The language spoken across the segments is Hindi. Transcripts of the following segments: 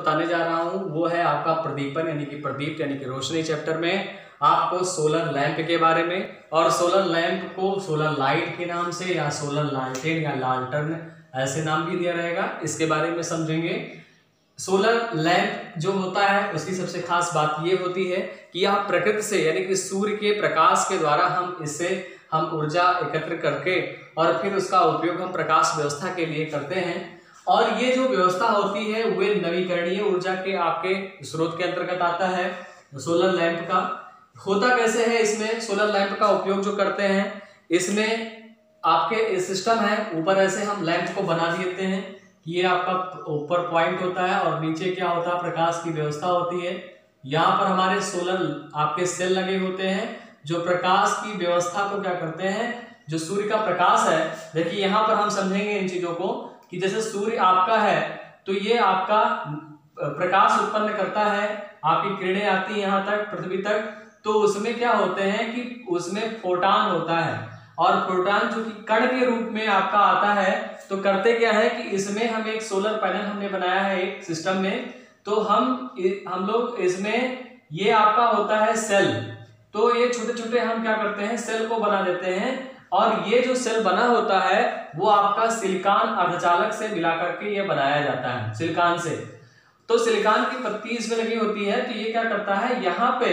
बताने जा रहा हूँ वो है आपका प्रदीपन यानी कि प्रदीप यानी कि रोशनी चैप्टर में आपको सोलर लैंप के बारे में, और सोलर लैंप को सोलर लाइट के नाम से या सोलर लालटेन या लालटर्न ऐसे नाम भी दिया रहेगा, इसके बारे में समझेंगे। सोलर लैंप जो होता है उसकी सबसे खास बात ये होती है कि यह प्रकृति से यानी कि सूर्य के प्रकाश के द्वारा हम ऊर्जा एकत्र करके और फिर उसका उपयोग हम प्रकाश व्यवस्था के लिए करते हैं। और ये जो व्यवस्था होती है वे नवीकरणीय ऊर्जा के आपके स्रोत के अंतर्गत आता है। सोलर लैंप का होता कैसे है, इसमें सोलर लैंप का उपयोग जो करते हैं इसमें आपके सिस्टम है, ऊपर ऐसे हम लैंप को बना देते हैं कि ये आपका ऊपर पॉइंट होता है और नीचे क्या होता है, प्रकाश की व्यवस्था होती है। यहाँ पर हमारे सोलर आपके सेल लगे होते हैं जो प्रकाश की व्यवस्था को क्या करते हैं, जो सूर्य का प्रकाश है। देखिए यहाँ पर हम समझेंगे इन चीजों को कि जैसे सूर्य आपका है तो ये आपका प्रकाश उत्पन्न करता है, आपकी किरणें आती है यहाँ तक पृथ्वी तक, तो उसमें क्या होते हैं कि उसमें फोटान होता है, और प्रोटॉन जो कि कण के रूप में आपका आता है। तो करते क्या है कि इसमें हम एक सोलर पैनल हमने बनाया है एक सिस्टम में, तो हम लोग इसमें ये आपका होता है सेल, तो ये छोटे छोटे हम क्या करते हैं सेल को बना देते हैं, और ये जो सेल बना होता है वो आपका सिलिकॉन अर्धचालक से मिला करके ये बनाया जाता है सिलिकॉन से। तो सिलिकॉन की पत्ती इसमें लगी होती है, तो ये क्या करता है यहाँ पे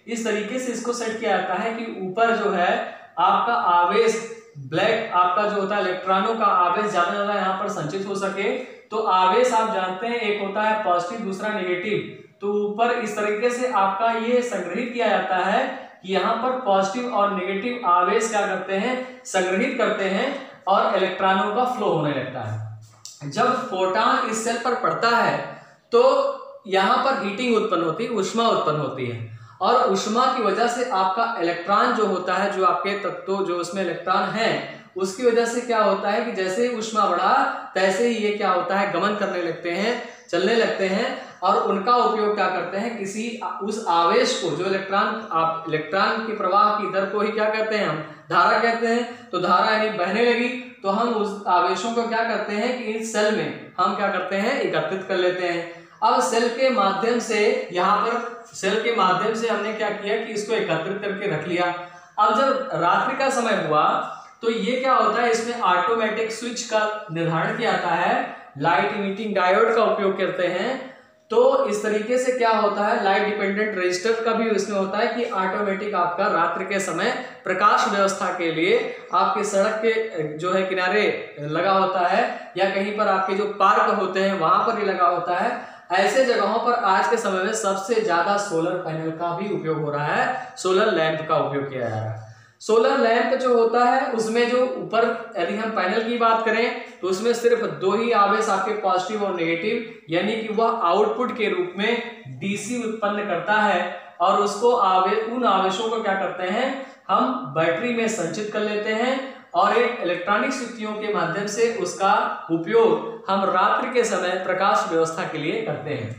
इस तरीके से इसको सेट किया जाता है कि ऊपर जो है आपका आवेश ब्लैक आपका जो होता है इलेक्ट्रॉनों का आवेश ज्यादा यहाँ पर संचित हो सके। तो आवेश आप जानते हैं एक होता है पॉजिटिव दूसरा नेगेटिव, तो ऊपर इस तरीके से आपका ये संग्रहित किया जाता है कि यहाँ पर पॉजिटिव और नेगेटिव आवेश क्या करते हैं, संग्रहित करते हैं और इलेक्ट्रॉनों का फ्लो होने लगता है। जब फोटॉन इस सेल पर पड़ता है तो यहाँ पर हीटिंग उत्पन्न होती है, ऊष्मा उत्पन्न होती है, और ऊष्मा की वजह से आपका इलेक्ट्रॉन जो होता है, जो आपके तत्व जो उसमें इलेक्ट्रॉन है, उसकी वजह से क्या होता है कि जैसे ही ऊष्मा बढ़ा तैसे ही ये क्या होता है गमन करने लगते हैं, चलने लगते हैं, और उनका उपयोग क्या करते हैं किसी उस आवेश को जो इलेक्ट्रॉन के प्रवाह की दर को ही क्या कहते हैं हम धारा कहते हैं। तो धारा यानी बहने लगी तो हम उस आवेशों को क्या करते हैं कि इस सेल में हम क्या करते हैं एकत्रित कर लेते हैं। अब सेल के माध्यम से यहाँ पर सेल के माध्यम से हमने क्या किया कि इसको एकत्रित करके रख लिया। अब जब रात्रि का समय हुआ तो ये क्या होता है, इसमें ऑटोमेटिक स्विच का निर्धारण किया जाता है, लाइट इमिटिंग डायोड का उपयोग करते हैं। तो इस तरीके से क्या होता है, लाइट डिपेंडेंट रेजिस्टर का भी इसमें होता है कि ऑटोमेटिक आपका रात्रि के समय प्रकाश व्यवस्था के लिए आपके सड़क के जो है किनारे लगा होता है, या कहीं पर आपके जो पार्क होते हैं वहां पर ही लगा होता है। ऐसे जगहों पर आज के समय में सबसे ज्यादा सोलर पैनल का भी उपयोग हो रहा है, सोलर लैंप का उपयोग किया जा रहा है। सोलर लैंप जो होता है उसमें जो ऊपर यदि हम पैनल की बात करें तो उसमें सिर्फ दो ही आवेश आपके पॉजिटिव और नेगेटिव, यानी कि वह आउटपुट के रूप में डीसी उत्पन्न करता है, और उसको उन आवेशों को क्या करते हैं हम बैटरी में संचित कर लेते हैं, और एक इलेक्ट्रॉनिक शक्तियों के माध्यम से उसका उपयोग हम रात्रि के समय प्रकाश व्यवस्था के लिए करते हैं।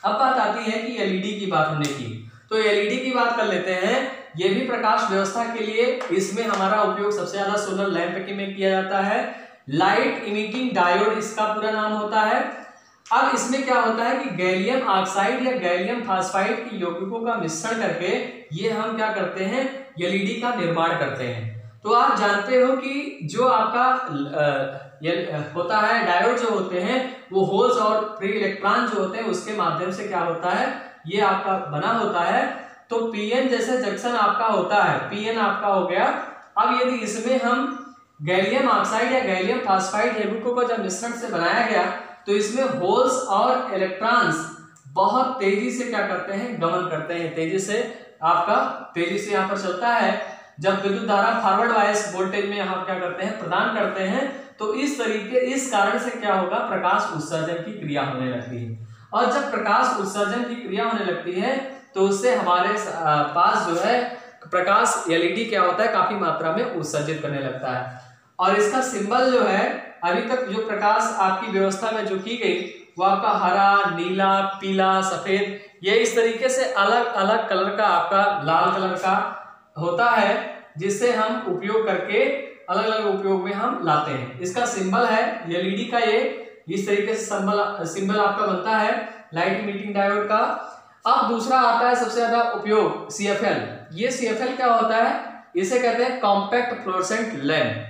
अब बात आती है कि एलईडी की बात हमने की, तो एलईडी की बात कर लेते हैं। ये भी प्रकाश व्यवस्था के लिए इसमें हमारा उपयोग सबसे ज्यादा सोलर लैंप के में किया जाता है। लाइट इमिटिंग डायोड इसका पूरा नाम होता है। अब इसमें क्या होता है कि गैलियम ऑक्साइड या गैलियम फास्फाइड की यौगिकों का मिश्रण करके ये हम क्या करते हैं एलईडी का निर्माण करते हैं। तो आप जानते हो कि जो आपका होता है डायोड जो होते हैं वो होल्स और फ्री इलेक्ट्रॉन जो होते हैं उसके माध्यम से क्या होता है ये आपका बना होता है। तो पीएन जैसे जंक्शन आपका होता है, पीएन आपका हो गया। अब यदि इसमें हम गैलियम ऑक्साइड या गैलियम फास्फाइड यौगिकों को जब मिश्रण से बनाया गया तो इसमें होल्स और इलेक्ट्रॉन्स बहुत तेजी से क्या करते हैं गमन करते हैं, तेजी से यहाँ पर चलता है। जब विद्युत धारा फॉरवर्ड बायस वोल्टेज में हम क्या करते हैं प्रदान करते हैं, तो इस कारण से क्या होगा प्रकाश उत्सर्जन की क्रिया होने लगती है, और जब प्रकाश उत्सर्जन की क्रिया होने लगती है तो उससे हमारे पास जो है प्रकाश एलईडी क्या होता है काफी मात्रा में उत्सर्जित करने लगता है। और इसका सिंबल जो है अभी तक जो प्रकाश आपकी व्यवस्था में जो की गई वो आपका हरा, नीला, पीला, सफेद, ये इस तरीके से अलग अलग कलर का आपका लाल कलर का होता है, जिससे हम उपयोग करके अलग अलग उपयोग में हम लाते हैं। इसका सिंबल है एलईडी का, ये इस तरीके से सिंबल आपका बनता है। लाइट इमिटिंग डायोड का। अब दूसरा आता है सबसे ज्यादा उपयोग CFL। ये CFL क्या होता है, इसे कहते हैं कॉम्पैक्ट फ्लोरोसेंट लैंप।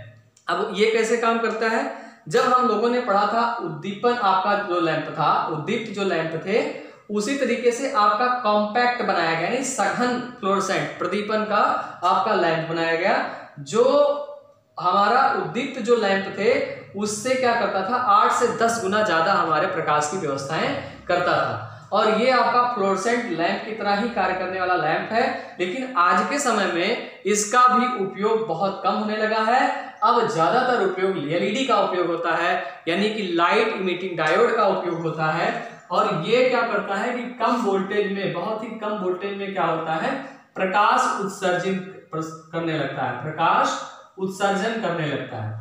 अब ये कैसे काम करता है, जब हम लोगों ने पढ़ा था उद्दीपन आपका जो लैंप था, उद्दीप्त जो लैंप थे, उसी तरीके से आपका कॉम्पैक्ट बनाया गया, यानी सघन फ्लोरोसेंट प्रदीपन का आपका लैंप बनाया गया, जो हमारा उद्दीप्त जो लैंप थे उससे क्या करता था, 8 से 10 गुना ज्यादा हमारे प्रकाश की व्यवस्थाएं करता था। और ये आपका फ्लोरोसेंट लैंप की तरह ही कार्य करने वाला लैंप है, लेकिन आज के समय में इसका भी उपयोग बहुत कम होने लगा है। अब ज्यादातर उपयोग LED का उपयोग होता है, यानी कि लाइट इमिटिंग डायोड का उपयोग होता है। और ये क्या करता है कि कम वोल्टेज में, बहुत ही कम वोल्टेज में क्या होता है, प्रकाश उत्सर्जित करने लगता है, प्रकाश उत्सर्जन करने लगता है।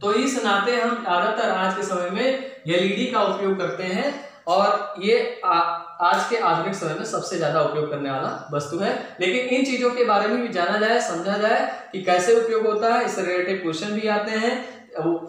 तो इस नाते हम ज्यादातर आज के समय में LED का उपयोग करते हैं, और ये आज के आधुनिक समय में सबसे ज्यादा उपयोग करने वाला वस्तु है। लेकिन इन चीजों के बारे में भी जाना जाए, समझा जाए कि कैसे उपयोग होता है, इससे रिलेटेड क्वेश्चन भी आते हैं,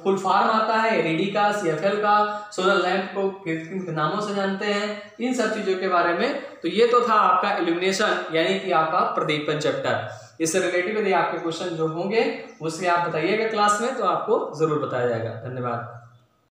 फुल फॉर्म आता है LED का, CFL का, सोलर लैंप को किन नामों से जानते हैं, इन सब चीजों के बारे में। तो ये तो था आपका इल्यूमिनेशन यानी कि आपका प्रदीपन चैप्टर। इससे रिलेटेड यदि आपके क्वेश्चन जो होंगे उससे आप बताइएगा क्लास में, तो आपको जरूर बताया जाएगा। धन्यवाद।